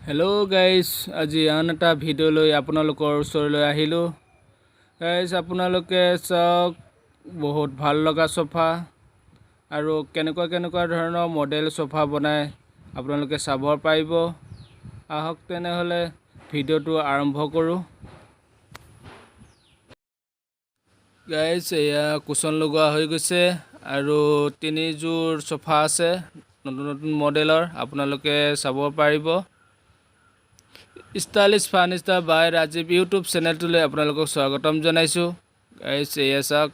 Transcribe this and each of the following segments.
Hello guys, আজি আন এটা ভিডিঅ' লৈ আপোনালোকৰ ওচৰলৈ আহিলোঁ। গাইস, আপোনালোকে চাওক, বহুত ভাল লগা সোফা আৰু কেনেকুৱা ধৰণৰ মডেল সোফা বনায় আপোনালোকে চাব পাৰিব। আহক তেনেহ'লে ভিডিঅ'টো আৰম্ভ কৰোঁ। গাইস, এয়া কুশন লগোৱা হৈ গৈছে আৰু তিনিযোৰ সোফা আছে নতুন মডেলৰ, আপোনালোকে চাব পাৰিব। ষ্টাইলিছ ফাৰ্নিচাৰ বাই ৰাজীৱ ইউটিউব চেনেলটোলৈ আপোনালোকক স্বাগতম জনাইছোঁ। গাইস, এয়া চাওক,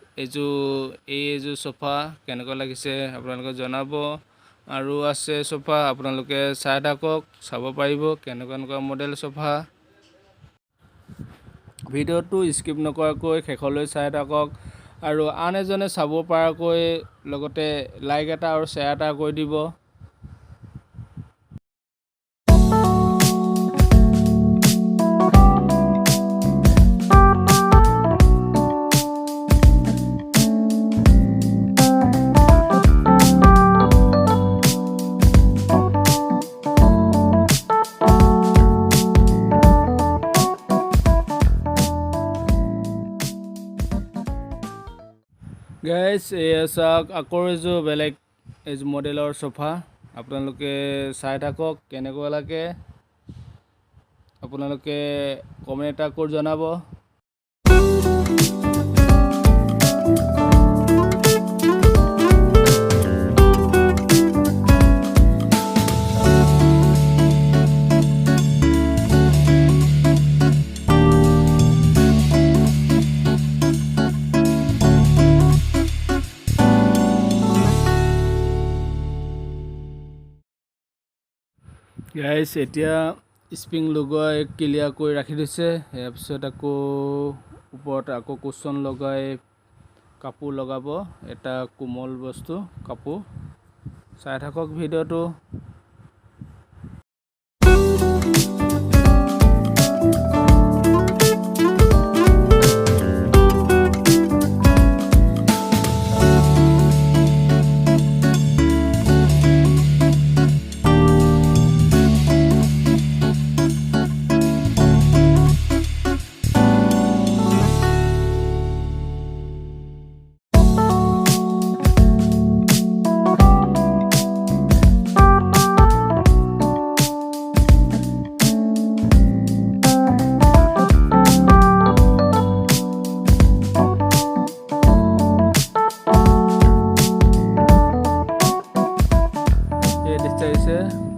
এইযোৰ সোফা কেনেকুৱা লাগিছে আপোনালোকে জনাব। আৰু আছে সোফা, আপোনালোকে চাই থাকক, চাব পাৰিব কেনেকুৱা মডেল সোফা। ভিডিঅ'টো স্কিপ নকৰাকৈ শেষলৈ চাই থাকক আৰু আন এজনে চাব পৰাকৈ লগতে লাইক এটা আৰু শ্বেয়াৰ এটা কৰি দিব। গাইস, এয়া চাওক, আকৌ এযোৰ বেলেগ মডেলৰ সোফা, আপোনালোকে চাই থাকক কেনেকুৱা লাগে। আপোনালোকে কমেণ্ট এটা কৰি জনাব। গাইস, এতিয়া স্প্ৰিং লগোৱাই ক্লিয়াৰ কৰি ৰাখি দিছে। তাৰপিছত আকৌ ওপৰত আকৌ কুশ্বন লগাই কাপোৰ লগাব, এটা কোমল বস্তু কাপোৰ। চাই থাকক ভিডিঅ'টো।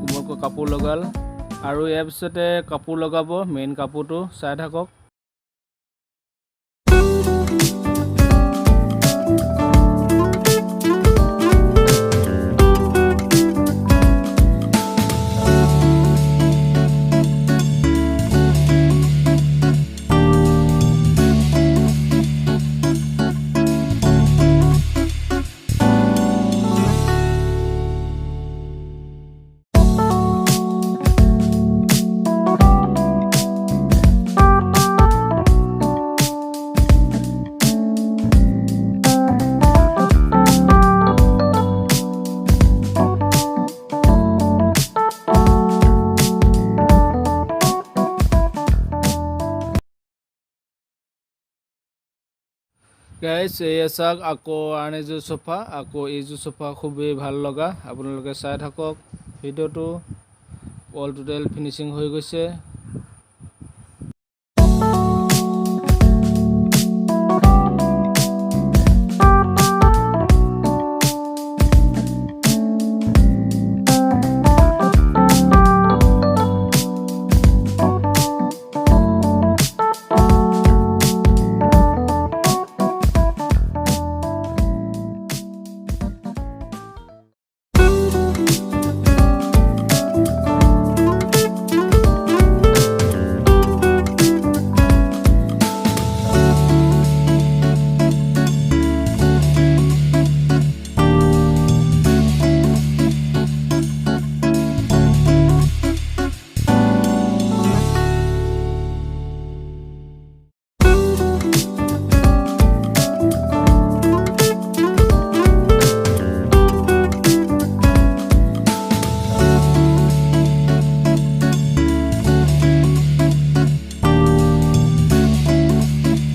কোমলকৈ কাপোৰ লগাল আৰু ইয়াৰ পিছতে কাপোৰ লগাব, মেইন কাপোৰটো। চাই থাকক। গাইস, এয়া চাওক, আকৌ আন এযোৰ সোফা, আকৌ এইযোৰ সোফা খুবেই ভাল লগা। আপোনালোকে চাই থাকক ভিডিঅ'টো। অল টোটেল ফিনিচিং হৈ গৈছে।